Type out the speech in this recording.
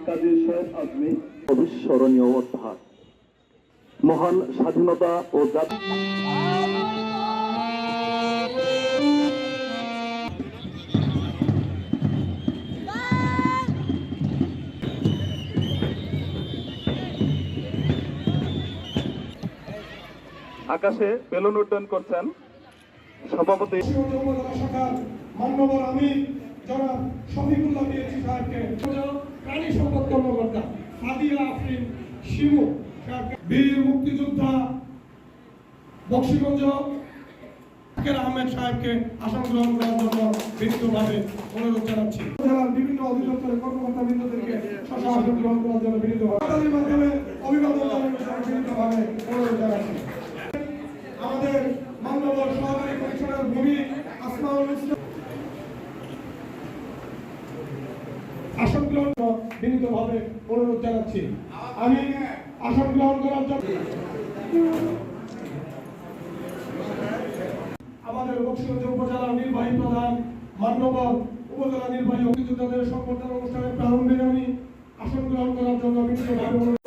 কাজী শেখ আজমি অবিস্মরণীয় অধ্যায় মহান স্বাধীনতা ও জাতি আকাশে বেলুন উড্ডয়ন করছেন সভাপতি মান্যবর আমি জনাব শফিকুল্লাহ বিএসি সাহেবকে, প্রাণী সম্পদ কর্মকর্তা সাদিয়া আফরিন শিমু, বীর মুক্তিযোদ্ধা বক্সিগঞ্জ আহমেদ সাহেবকে আসন গ্রহণ করার জন্য বিনীতভাবে অনুরোধ জানাচ্ছি। জেলার বিভিন্ন অধিদপ্তরের কর্মকর্তাবৃন্দদেরকে আসন গ্রহণ করার জন্য বিনীতভাবে মাধ্যমে অভিবাদন জানানোর বিনীতভাবে অনুরোধ জানাচ্ছি। আমাদের মান্যবর সহকারী কমিশনার ভূমি আসমাউল ইসলাম আসন গ্রহণ বিনীতভাবে অনুরোধ জানাচ্ছি। আমি আসন গ্রহণ করার জন্য আমাদের বক্সিগঞ্জ উপজেলার নির্বাহী প্রধান মান্যবর উপজেলা নির্বাহী মুক্তিযোদ্ধাদের সংবর্ধনা অনুষ্ঠানের প্রারম্ভে আমি আসন গ্রহণ করার জন্য বিনীতভাবে